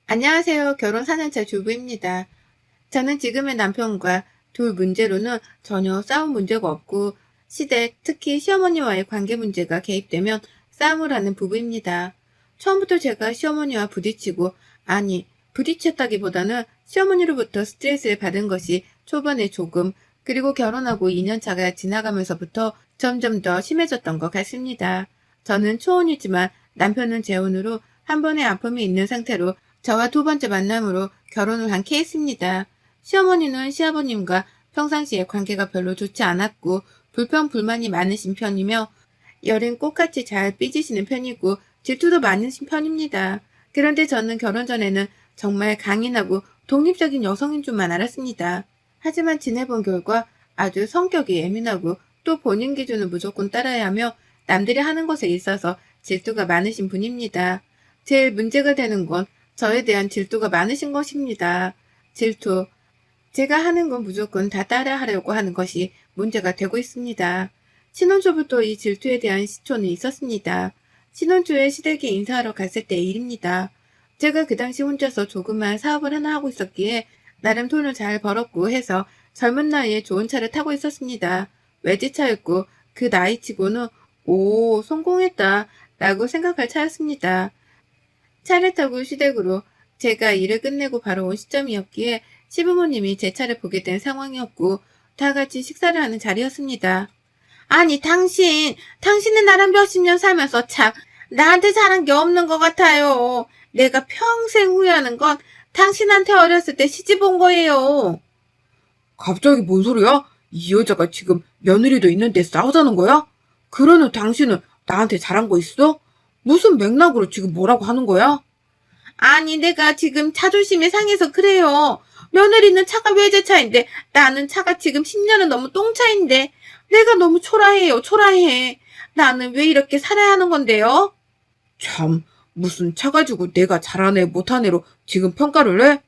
안녕하세요. 결혼 4년차 주부입니다. 저는 지금의 남편과 둘 문제로는 전혀 싸움 문제가 없고 시댁, 특히 시어머니와의 관계 문제가 개입되면 싸움을 하는 부부입니다. 처음부터 제가 시어머니와 부딪히고, 아니, 부딪혔다기보다는 시어머니로부터 스트레스를 받은 것이 초반에 조금, 그리고 결혼하고 2년차가 지나가면서부터 점점 더 심해졌던 것 같습니다. 저는 초혼이지만 남편은 재혼으로 한 번의 아픔이 있는 상태로 저와 두 번째 만남으로 결혼을 한 케이스입니다. 시어머니는 시아버님과 평상시에 관계가 별로 좋지 않았고 불평불만이 많으신 편이며 열은 꽃같이 잘 삐지시는 편이고 질투도 많으신 편입니다. 그런데 저는 결혼 전에는 정말 강인하고 독립적인 여성인 줄만 알았습니다. 하지만 지내본 결과 아주 성격이 예민하고 또 본인 기준을 무조건 따라야 하며 남들이 하는 것에 있어서 질투가 많으신 분입니다. 제일 문제가 되는 건 저에 대한 질투가 많으신 것입니다. 질투. 제가 하는 건 무조건 다 따라하려고 하는 것이 문제가 되고 있습니다. 신혼 초부터 이 질투에 대한 시초는 있었습니다. 신혼 초에 시댁에 인사하러 갔을 때 일입니다. 제가 그 당시 혼자서 조그만 사업을 하나 하고 있었기에 나름 돈을 잘 벌었고 해서 젊은 나이에 좋은 차를 타고 있었습니다. 외제차였고 그 나이치고는 오, 성공했다 라고 생각할 차였습니다. 차를 타고 시댁으로 제가 일을 끝내고 바로 온 시점이었기에 시부모님이 제 차를 보게 된 상황이었고 다 같이 식사를 하는 자리였습니다. 아니 당신은 나랑 몇십 년 살면서 참 나한테 잘한 게 없는 것 같아요. 내가 평생 후회하는 건 당신한테 어렸을 때 시집 온 거예요. 갑자기 뭔 소리야? 이 여자가 지금 며느리도 있는데 싸우자는 거야? 그러는 당신은 나한테 잘한 거 있어? 무슨 맥락으로 지금 뭐라고 하는 거야? 아니 내가 지금 자존심이 상해서 그래요. 며느리는 차가 외제차인데 나는 차가 지금 10년은 넘은 똥차인데 내가 너무 초라해요. 초라해. 나는 왜 이렇게 살아야 하는 건데요? 참, 무슨 차 가지고 내가 잘하네 못하네로 지금 평가를 해?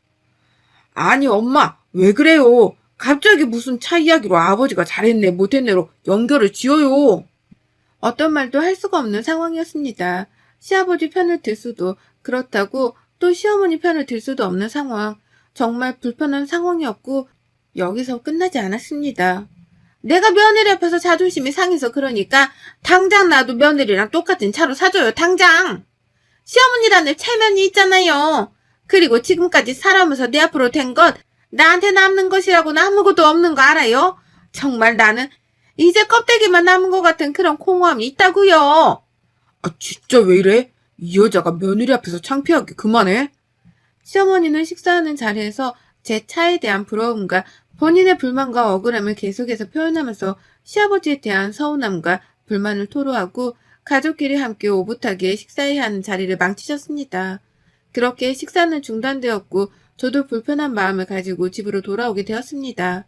아니 엄마, 왜 그래요? 갑자기 무슨 차 이야기로 아버지가 잘했네 못했네로 연결을 지어요. 어떤 말도 할 수가 없는 상황이었습니다. 시아버지 편을 들 수도 그렇다고 또 시어머니 편을 들 수도 없는 상황. 정말 불편한 상황이었고 여기서 끝나지 않았습니다. 내가 며느리 앞에서 자존심이 상해서 그러니까 당장 나도 며느리랑 똑같은 차로 사줘요. 당장. 시어머니라는 체면이 있잖아요. 그리고 지금까지 살아오면서 내 앞으로 된 것 나한테 남는 것이라고는 아무것도 없는 거 알아요? 정말 나는 이제 껍데기만 남은 것 같은 그런 공허함이 있다고요. 아 진짜 왜 이래? 이 여자가 며느리 앞에서 창피하게 그만해. 시어머니는 식사하는 자리에서 제 차에 대한 부러움과 본인의 불만과 억울함을 계속해서 표현하면서 시아버지에 대한 서운함과 불만을 토로하고 가족끼리 함께 오붓하게 식사해야 하는 자리를 망치셨습니다. 그렇게 식사는 중단되었고 저도 불편한 마음을 가지고 집으로 돌아오게 되었습니다.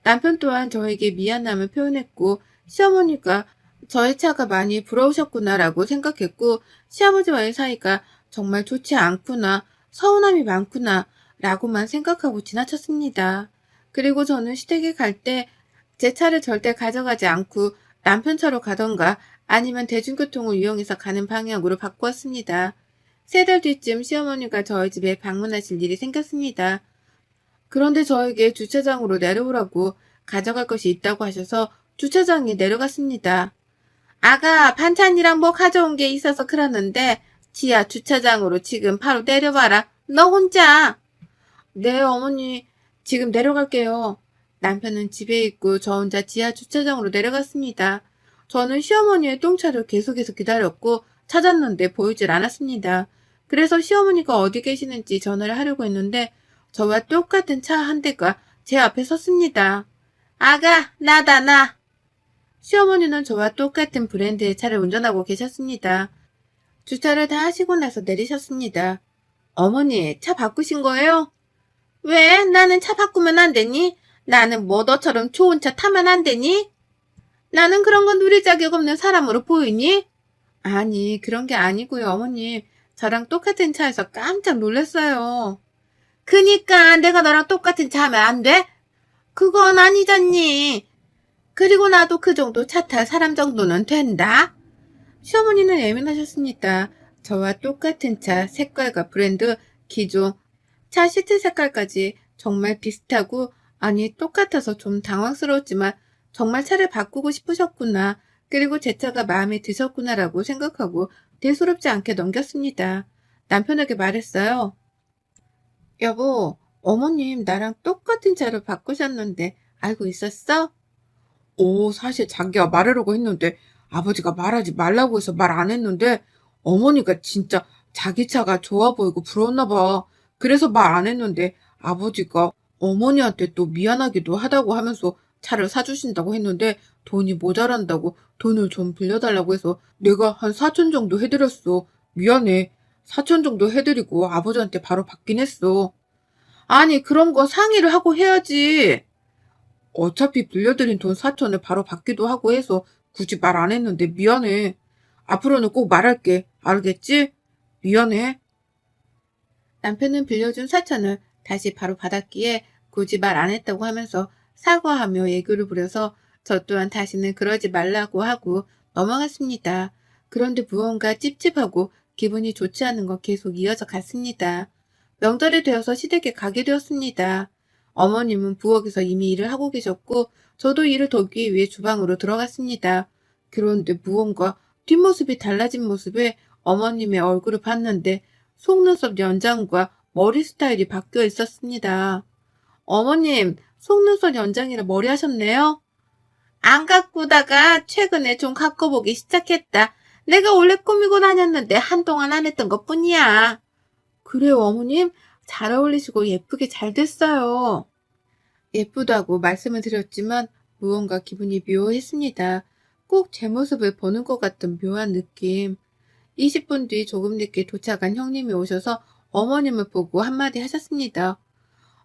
남편 또한 저에게 미안함을 표현했고 시어머니가 저의 차가 많이 부러우셨구나라고 생각했고 시아버지와의 사이가 정말 좋지 않구나, 서운함이 많구나 라고만 생각하고 지나쳤습니다. 그리고 저는 시댁에 갈 때 제 차를 절대 가져가지 않고 남편 차로 가던가 아니면 대중교통을 이용해서 가는 방향으로 바꾸었습니다. 3달 뒤쯤 시어머니가 저희 집에 방문하실 일이 생겼습니다. 그런데 저에게 주차장으로 내려오라고 가져갈 것이 있다고 하셔서 주차장에 내려갔습니다. 아가, 반찬이랑 뭐 가져온 게 있어서 그러는데 지하 주차장으로 지금 바로 내려와라. 너 혼자. 네, 어머니. 지금 내려갈게요. 남편은 집에 있고 저 혼자 지하 주차장으로 내려갔습니다. 저는 시어머니의 똥차를 계속해서 기다렸고 찾았는데 보이질 않았습니다. 그래서 시어머니가 어디 계시는지 전화를 하려고 했는데 저와 똑같은 차 한 대가 제 앞에 섰습니다. 아가, 나다, 나. 시어머니는 저와 똑같은 브랜드의 차를 운전하고 계셨습니다. 주차를 다 하시고 나서 내리셨습니다. 어머니, 차 바꾸신 거예요? 왜? 나는 차 바꾸면 안 되니? 나는 뭐 너처럼 좋은 차 타면 안 되니? 나는 그런 건 누릴 자격 없는 사람으로 보이니? 아니, 그런 게 아니고요, 어머니. 저랑 똑같은 차에서 깜짝 놀랐어요. 그니까 내가 너랑 똑같은 차 하면 안 돼? 그건 아니잖니. 그리고 나도 그 정도 차 탈 사람 정도는 된다. 시어머니는 예민하셨습니다. 저와 똑같은 차, 색깔과 브랜드, 기존 차 시트 색깔까지 정말 비슷하고, 아니 똑같아서 좀 당황스러웠지만 정말 차를 바꾸고 싶으셨구나, 그리고 제 차가 마음에 드셨구나라고 생각하고 대수롭지 않게 넘겼습니다. 남편에게 말했어요. 여보, 어머님 나랑 똑같은 차로 바꾸셨는데 알고 있었어? 사실 자기가 말하려고 했는데 아버지가 말하지 말라고 해서 말 안 했는데 어머니가 진짜 자기 차가 좋아 보이고 부러웠나 봐. 그래서 말 안 했는데 아버지가 어머니한테 또 미안하기도 하다고 하면서 차를 사주신다고 했는데 돈이 모자란다고 돈을 좀 빌려달라고 해서 내가 한 4천 정도 해드렸어. 미안해. 4천 정도 해드리고 아버지한테 바로 받긴 했어. 아니, 그런 거 상의를 하고 해야지. 어차피 빌려드린 돈 4천을 바로 받기도 하고 해서 굳이 말 안 했는데 미안해. 앞으로는 꼭 말할게. 알겠지? 미안해. 남편은 빌려준 사천을 다시 바로 받았기에 굳이 말 안 했다고 하면서 사과하며 애교를 부려서 저 또한 다시는 그러지 말라고 하고 넘어갔습니다. 그런데 무언가 찝찝하고 기분이 좋지 않은 건 계속 이어져 갔습니다. 명절이 되어서 시댁에 가게 되었습니다. 어머님은 부엌에서 이미 일을 하고 계셨고 저도 일을 돕기 위해 주방으로 들어갔습니다. 그런데 무언가 뒷모습이 달라진 모습에 어머님의 얼굴을 봤는데 속눈썹 연장과 머리 스타일이 바뀌어 있었습니다. 어머님, 속눈썹 연장이라 머리 하셨네요? 안 가꾸다가 최근에 좀 가꿔보기 시작했다. 내가 원래 꾸미고 다녔는데 한동안 안 했던 것 뿐이야. 그래요, 어머님. 잘 어울리시고 예쁘게 잘 됐어요. 예쁘다고 말씀을 드렸지만 무언가 기분이 묘했습니다. 꼭 제 모습을 보는 것 같은 묘한 느낌. 20분 뒤 조금 늦게 도착한 형님이 오셔서 어머님을 보고 한마디 하셨습니다.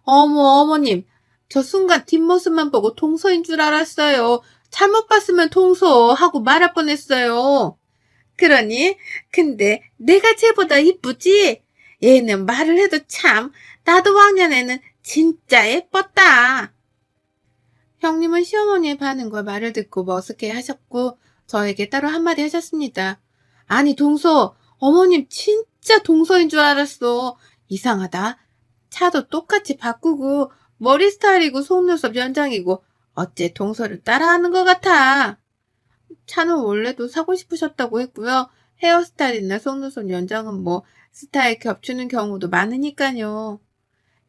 어머, 어머님. 저 순간 뒷모습만 보고 동서인 줄 알았어요. 잘못 봤으면 동서 하고 말할 뻔했어요. 그러니? 근데 내가 쟤보다 이쁘지? 얘는 말을 해도 참, 나도 왕년에는 진짜 예뻤다. 형님은 시어머니의 반응과 말을 듣고 머쓱해 하셨고 저에게 따로 한마디 하셨습니다. 아니 동서, 어머님 진짜 동서인 줄 알았어. 이상하다. 차도 똑같이 바꾸고 머리 스타일이고 속눈썹 연장이고 어째 동서를 따라하는 것 같아. 차는 원래도 사고 싶으셨다고 했고요. 헤어스타일이나 속눈썹 연장은 뭐 스타일 겹치는 경우도 많으니까요.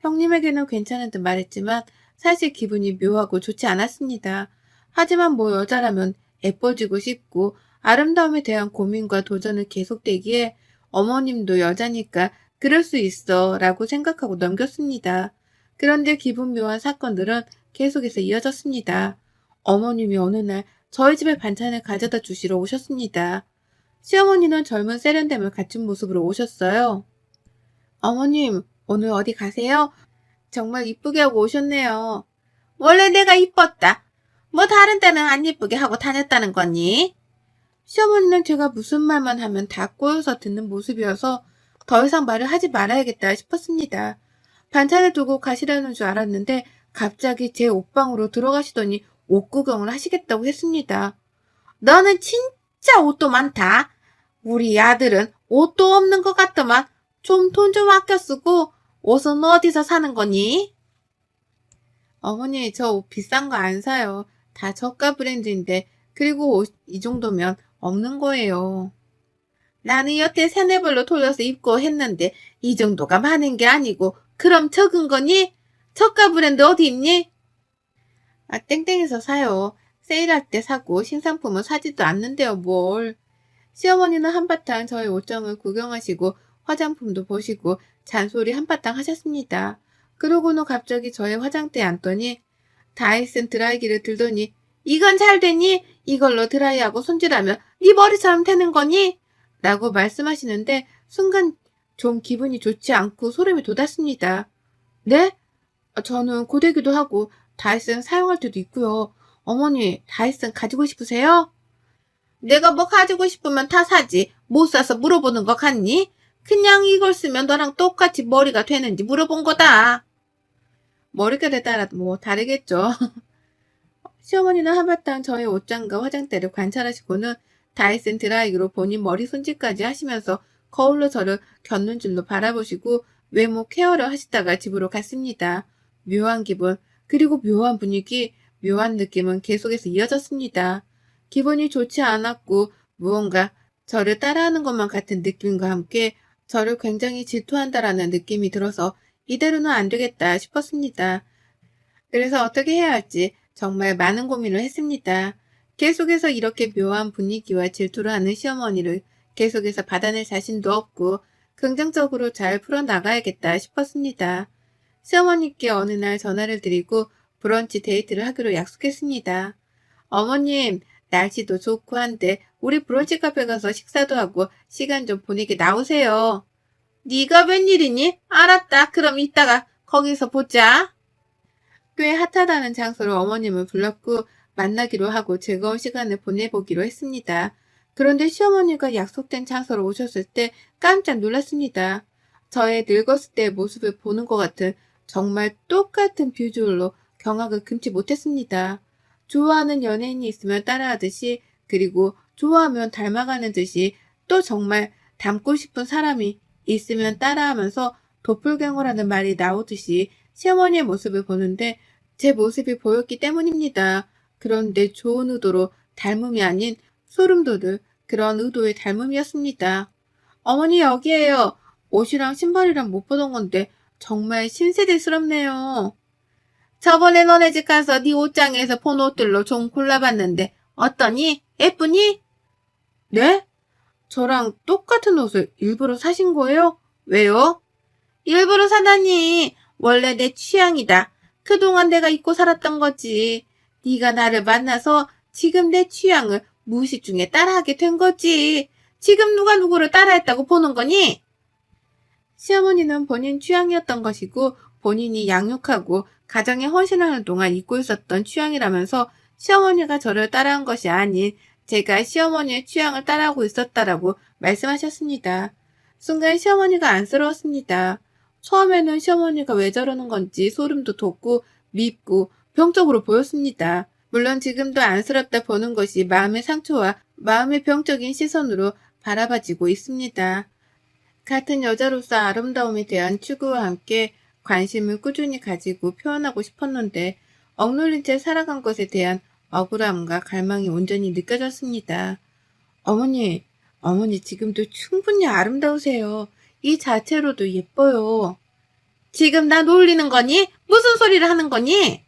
형님에게는 괜찮은 듯 말했지만 사실 기분이 묘하고 좋지 않았습니다. 하지만 뭐 여자라면 예뻐지고 싶고 아름다움에 대한 고민과 도전을 계속되기에 어머님도 여자니까 그럴 수 있어 라고 생각하고 넘겼습니다. 그런데 기분 묘한 사건들은 계속해서 이어졌습니다. 어머님이 어느 날 저희 집에 반찬을 가져다 주시러 오셨습니다. 시어머니는 젊은 세련됨을 갖춘 모습으로 오셨어요. 어머님, 오늘 어디 가세요? 정말 이쁘게 하고 오셨네요. 원래 내가 이뻤다. 뭐 다른 때는 안 이쁘게 하고 다녔다는 거니? 시어머니는 제가 무슨 말만 하면 다 꼬여서 듣는 모습이어서 더 이상 말을 하지 말아야겠다 싶었습니다. 반찬을 두고 가시려는 줄 알았는데 갑자기 제 옷방으로 들어가시더니 옷 구경을 하시겠다고 했습니다. 너는 진짜 옷도 많다. 우리 아들은 옷도 없는 것 같더만 좀 돈 좀 아껴 쓰고 옷은 어디서 사는 거니? 어머니, 저 옷 비싼 거 안 사요. 다 저가 브랜드인데, 그리고 옷 이 정도면 없는 거예요. 나는 여태 세네 벌로 돌려서 입고 했는데 이 정도가 많은 게 아니고 그럼 적은 거니? 저가 브랜드 어디 있니? 아, 땡땡에서 사요. 세일할 때 사고 신상품은 사지도 않는데요, 뭘. 시어머니는 한바탕 저의 옷장을 구경하시고 화장품도 보시고 잔소리 한바탕 하셨습니다. 그러고는 갑자기 저의 화장대에 앉더니 다이슨 드라이기를 들더니 이건 잘 되니? 이걸로 드라이하고 손질하면 네 머리처럼 되는 거니? 라고 말씀하시는데 순간 좀 기분이 좋지 않고 소름이 돋았습니다. 네? 저는 고데기도 하고 다이슨 사용할 때도 있고요. 어머니, 다이슨 가지고 싶으세요? 내가 뭐 가지고 싶으면 다 사지. 못 사서 물어보는 거 같니? 그냥 이걸 쓰면 너랑 똑같이 머리가 되는지 물어본 거다. 머릿결에 따라 뭐 다르겠죠. 시어머니는 한바탕 저의 옷장과 화장대를 관찰하시고는 다이슨 드라이기로 본인 머리 손질까지 하시면서 거울로 저를 곁눈질로 바라보시고 외모 케어를 하시다가 집으로 갔습니다. 묘한 기분, 그리고 묘한 분위기, 묘한 느낌은 계속해서 이어졌습니다. 기분이 좋지 않았고 무언가 저를 따라하는 것만 같은 느낌과 함께 저를 굉장히 질투한다라는 느낌이 들어서 이대로는 안 되겠다 싶었습니다. 그래서 어떻게 해야 할지 정말 많은 고민을 했습니다. 계속해서 이렇게 묘한 분위기와 질투를 하는 시어머니를 계속해서 받아낼 자신도 없고 긍정적으로 잘 풀어나가야겠다 싶었습니다. 시어머니께 어느 날 전화를 드리고 브런치 데이트를 하기로 약속했습니다. 어머님, 날씨도 좋고 한데 우리 브런치 카페 가서 식사도 하고 시간 좀 보내게 나오세요. 네가 웬일이니? 알았다. 그럼 이따가 거기서 보자. 꽤 핫하다는 장소로 어머님을 불렀고 만나기로 하고 즐거운 시간을 보내보기로 했습니다. 그런데 시어머니가 약속된 장소로 오셨을 때 깜짝 놀랐습니다. 저의 늙었을 때의 모습을 보는 것 같은 정말 똑같은 비주얼로 경악을 금치 못했습니다. 좋아하는 연예인이 있으면 따라하듯이, 그리고 좋아하면 닮아가는 듯이, 또 정말 닮고 싶은 사람이 있으면 따라하면서 도플갱어라는 말이 나오듯이 시어머니의 모습을 보는데 제 모습이 보였기 때문입니다. 그런데 좋은 의도로 닮음이 아닌 소름 돋을 그런 의도의 닮음이었습니다. 어머니, 여기에요. 옷이랑 신발이랑 못 보던 건데 정말 신세대스럽네요. 저번에 너네 집 가서 네 옷장에서 본 옷들로 좀 골라봤는데 어떠니? 예쁘니? 네? 저랑 똑같은 옷을 일부러 사신 거예요? 왜요? 일부러 사다니. 원래 내 취향이다. 그동안 내가 입고 살았던 거지. 네가 나를 만나서 지금 내 취향을 무의식 중에 따라하게 된 거지. 지금 누가 누구를 따라했다고 보는 거니? 시어머니는 본인 취향이었던 것이고 본인이 양육하고 가정에 헌신하는 동안 입고 있었던 취향이라면서 시어머니가 저를 따라한 것이 아닌 제가 시어머니의 취향을 따라하고 있었다라고 말씀하셨습니다. 순간 시어머니가 안쓰러웠습니다. 처음에는 시어머니가 왜 저러는 건지 소름도 돋고 밉고 병적으로 보였습니다. 물론 지금도 안쓰럽다 보는 것이 마음의 상처와 마음의 병적인 시선으로 바라봐지고 있습니다. 같은 여자로서 아름다움에 대한 추구와 함께 관심을 꾸준히 가지고 표현하고 싶었는데 억눌린 채 살아간 것에 대한 억울함과 갈망이 온전히 느껴졌습니다. 어머니 지금도 충분히 아름다우세요. 이 자체로도 예뻐요. 지금 나 놀리는 거니? 무슨 소리를 하는 거니?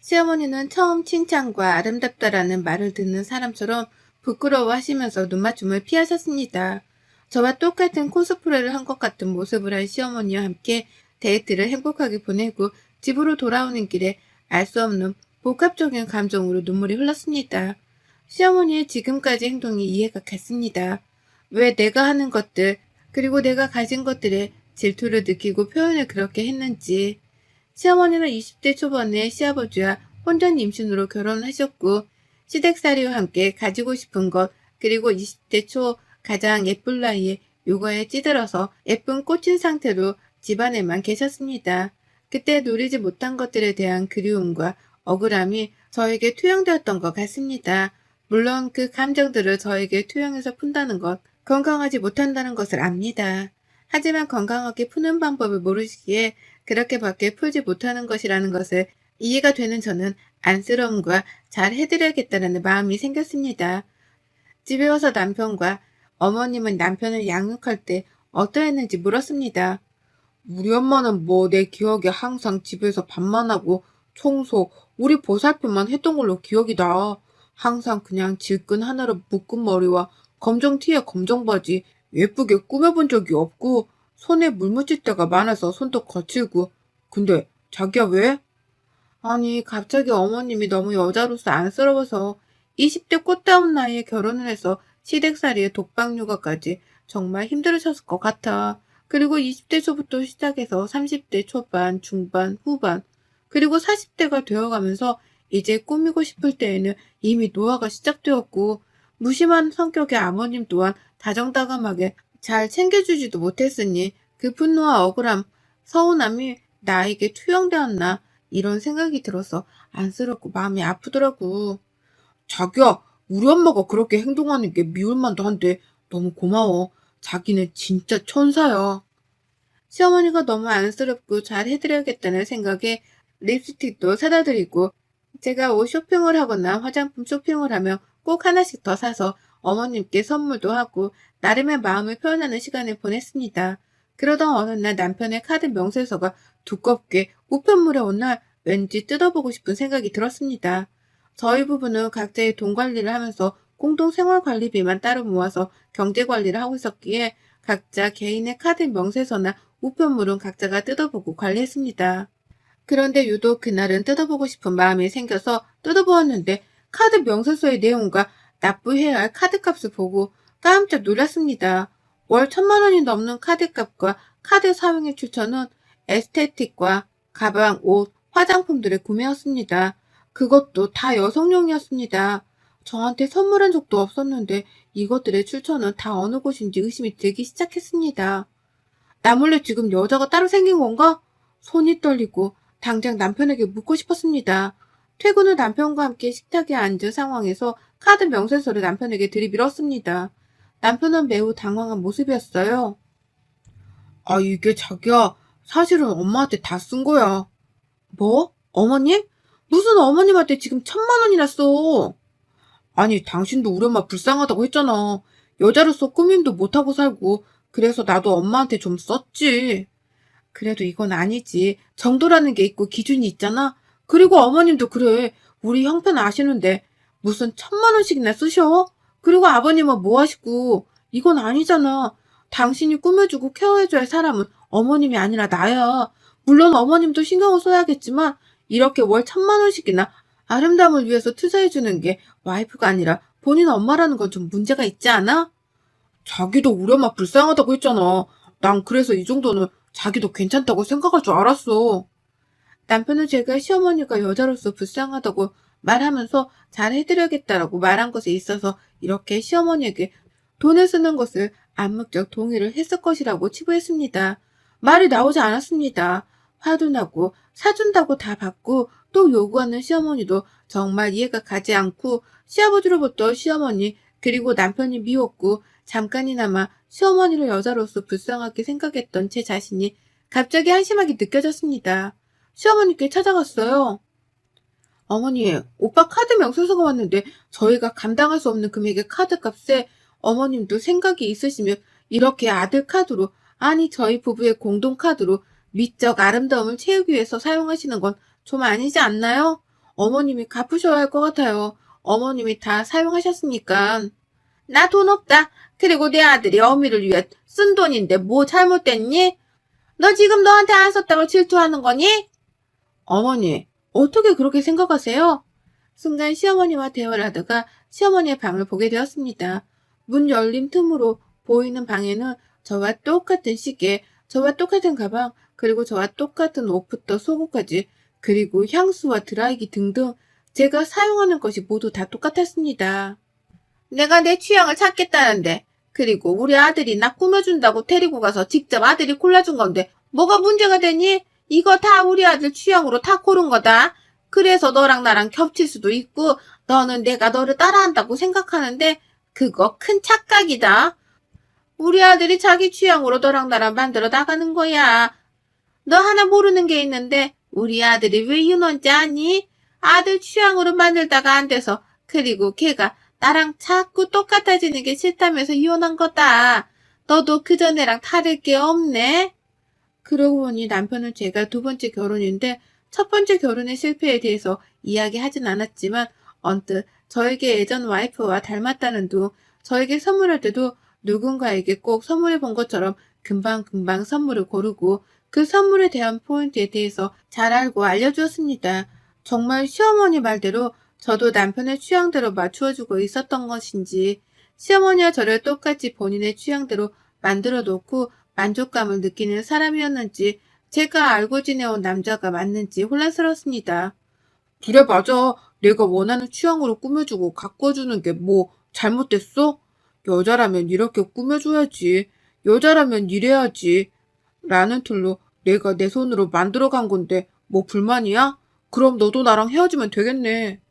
시어머니는 처음 칭찬과 아름답다라는 말을 듣는 사람처럼 부끄러워하시면서 눈맞춤을 피하셨습니다. 저와 똑같은 코스프레를 한 것 같은 모습을 한 시어머니와 함께 데이트를 행복하게 보내고 집으로 돌아오는 길에 알 수 없는 복합적인 감정으로 눈물이 흘렀습니다. 시어머니의 지금까지 행동이 이해가 갔습니다. 왜 내가 하는 것들, 그리고 내가 가진 것들에 질투를 느끼고 표현을 그렇게 했는지. 시어머니는 20대 초반에 시아버지와 혼전 임신으로 결혼하셨고 시댁살이와 함께 가지고 싶은 것, 그리고 20대 초 가장 예쁠 나이에 요가에 찌들어서 예쁜 꽃인 상태로 집안에만 계셨습니다. 그때 누리지 못한 것들에 대한 그리움과 억울함이 저에게 투영되었던 것 같습니다. 물론 그 감정들을 저에게 투영해서 푼다는 것, 건강하지 못한다는 것을 압니다. 하지만 건강하게 푸는 방법을 모르시기에 그렇게밖에 풀지 못하는 것이라는 것을 이해가 되는 저는 안쓰러움과 잘 해드려야겠다는 마음이 생겼습니다. 집에 와서 남편과 어머님은 남편을 양육할 때 어떠했는지 물었습니다. 우리 엄마는 뭐 내 기억에 항상 집에서 밥만 하고 청소, 우리 보살핌만 했던 걸로 기억이 나. 항상 그냥 질끈 하나로 묶은 머리와 검정 티에 검정 바지, 예쁘게 꾸며본 적이 없고 손에 물 묻힐 때가 많아서 손도 거칠고. 근데 자기야 왜? 아니 갑자기 어머님이 너무 여자로서 안쓰러워서 20대 꽃다운 나이에 결혼을 해서 시댁살이에 독박육아까지 정말 힘들으셨을 것 같아. 그리고 20대 초부터 시작해서 30대 초반, 중반, 후반, 그리고 40대가 되어가면서 이제 꾸미고 싶을 때에는 이미 노화가 시작되었고 무심한 성격의 아버님 또한 다정다감하게 잘 챙겨주지도 못했으니 그 분노와 억울함, 서운함이 나에게 투영되었나 이런 생각이 들어서 안쓰럽고 마음이 아프더라고. 자기야, 우리 엄마가 그렇게 행동하는 게 미울만도 한데 너무 고마워. 자기는 진짜 천사야. 시어머니가 너무 안쓰럽고 잘 해드려야겠다는 생각에 립스틱도 사다 드리고 제가 옷 쇼핑을 하거나 화장품 쇼핑을 하면 꼭 하나씩 더 사서 어머님께 선물도 하고 나름의 마음을 표현하는 시간을 보냈습니다. 그러던 어느 날 남편의 카드 명세서가 두껍게 우편물에 온 날 왠지 뜯어보고 싶은 생각이 들었습니다. 저희 부부는 각자의 돈 관리를 하면서 공동 생활 관리비만 따로 모아서 경제 관리를 하고 있었기에 각자 개인의 카드 명세서나 우편물은 각자가 뜯어보고 관리했습니다. 그런데 유독 그날은 뜯어보고 싶은 마음이 생겨서 뜯어보았는데 카드 명세서의 내용과 납부해야 할 카드값을 보고 깜짝 놀랐습니다. 월 1,000만 원이 넘는 카드값과 카드 사용액 추천은 에스테틱과 가방, 옷, 화장품들의 구매였습니다. 그것도 다 여성용이었습니다. 저한테 선물한 적도 없었는데 이것들의 출처는 다 어느 곳인지 의심이 들기 시작했습니다. 나 몰래 지금 여자가 따로 생긴 건가? 손이 떨리고 당장 남편에게 묻고 싶었습니다. 퇴근 후 남편과 함께 식탁에 앉은 상황에서 카드 명세서를 남편에게 들이밀었습니다. 남편은 매우 당황한 모습이었어요. 아, 이게 자기야, 사실은 엄마한테 다 쓴 거야. 뭐? 어머님? 무슨 어머님한테 지금 1,000만 원이나 써? 아니, 당신도 우리 엄마 불쌍하다고 했잖아. 여자로서 꾸밈도 못하고 살고, 그래서 나도 엄마한테 좀 썼지. 그래도 이건 아니지. 정도라는 게 있고 기준이 있잖아. 그리고 어머님도 그래. 우리 형편 아시는데 무슨 1,000만 원씩이나 쓰셔? 그리고 아버님은 뭐 하시고. 이건 아니잖아. 당신이 꾸며주고 케어해줘야 할 사람은 어머님이 아니라 나야. 물론 어머님도 신경을 써야겠지만 이렇게 월 1,000만 원씩이나 아름다움을 위해서 투자해주는 게 와이프가 아니라 본인 엄마라는 건 좀 문제가 있지 않아? 자기도 우리 엄마 불쌍하다고 했잖아. 난 그래서 이 정도는 자기도 괜찮다고 생각할 줄 알았어. 남편은 제가 시어머니가 여자로서 불쌍하다고 말하면서 잘 해드려야겠다라고 말한 것에 있어서 이렇게 시어머니에게 돈을 쓰는 것을 암묵적 동의를 했을 것이라고 치부했습니다. 말이 나오지 않았습니다. 화도 나고 사준다고 다 받고 또 요구하는 시어머니도 정말 이해가 가지 않고 시아버지로부터 시어머니 그리고 남편이 미웠고 잠깐이나마 시어머니를 여자로서 불쌍하게 생각했던 제 자신이 갑자기 한심하게 느껴졌습니다. 시어머니께 찾아갔어요. 어머니, 오빠 카드 명세서가 왔는데 저희가 감당할 수 없는 금액의 카드값에 어머님도 생각이 있으시면 이렇게 아들 카드로, 아니 저희 부부의 공동 카드로 미적 아름다움을 채우기 위해서 사용하시는 건 좀 아니지 않나요? 어머님이 갚으셔야 할 것 같아요. 어머님이 다 사용하셨으니까. 나 돈 없다. 그리고 내 아들이 어미를 위해 쓴 돈인데 뭐 잘못됐니? 너 지금 너한테 안 썼다고 질투하는 거니? 어머니, 어떻게 그렇게 생각하세요? 순간 시어머니와 대화를 하다가 시어머니의 방을 보게 되었습니다. 문 열린 틈으로 보이는 방에는 저와 똑같은 시계, 저와 똑같은 가방, 그리고 저와 똑같은 옷부터 속옷까지, 그리고 향수와 드라이기 등등 제가 사용하는 것이 모두 다 똑같았습니다. 내가 내 취향을 찾겠다는데, 그리고 우리 아들이 나 꾸며준다고 데리고 가서 직접 아들이 골라준 건데 뭐가 문제가 되니? 이거 다 우리 아들 취향으로 다 고른 거다. 그래서 너랑 나랑 겹칠 수도 있고 너는 내가 너를 따라한다고 생각하는데 그거 큰 착각이다. 우리 아들이 자기 취향으로 너랑 나랑 만들어 나가는 거야. 너 하나 모르는 게 있는데 우리 아들이 왜 이혼한지 아니? 아들 취향으로 만들다가 안 돼서 그리고 걔가 나랑 자꾸 똑같아지는 게 싫다면서 이혼한 거다. 너도 그전애랑 다를 게 없네. 그러고 보니 남편은 제가 두 번째 결혼인데 첫 번째 결혼의 실패에 대해서 이야기하진 않았지만 언뜻 저에게 예전 와이프와 닮았다는 둥, 저에게 선물할 때도 누군가에게 꼭 선물해 본 것처럼 금방금방 선물을 고르고 그 선물에 대한 포인트에 대해서 잘 알고 알려주었습니다. 정말 시어머니 말대로 저도 남편의 취향대로 맞추어주고 있었던 것인지 시어머니와 저를 똑같이 본인의 취향대로 만들어 놓고 만족감을 느끼는 사람이었는지 제가 알고 지내온 남자가 맞는지 혼란스럽습니다. 그래, 맞아. 내가 원하는 취향으로 꾸며주고 가꿔주는 게 뭐 잘못됐어? 여자라면 이렇게 꾸며줘야지. 여자라면 이래야지. 라는 틀로 내가 내 손으로 만들어간 건데 뭐 불만이야? 그럼 너도 나랑 헤어지면 되겠네.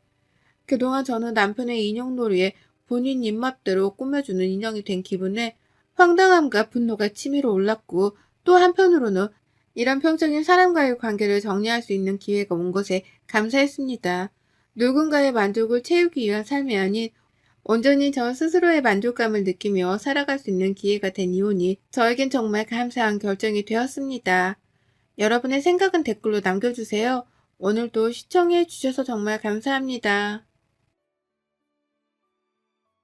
그동안 저는 남편의 인형놀이에 본인 입맛대로 꾸며주는 인형이 된 기분에 황당함과 분노가 치밀어 올랐고 또 한편으로는 이런 평적인 사람과의 관계를 정리할 수 있는 기회가 온 것에 감사했습니다. 누군가의 만족을 채우기 위한 삶이 아닌 온전히 저 스스로의 만족감을 느끼며 살아갈 수 있는 기회가 된 이혼이 저에겐 정말 감사한 결정이 되었습니다. 여러분의 생각은 댓글로 남겨주세요. 오늘도 시청해 주셔서 정말 감사합니다.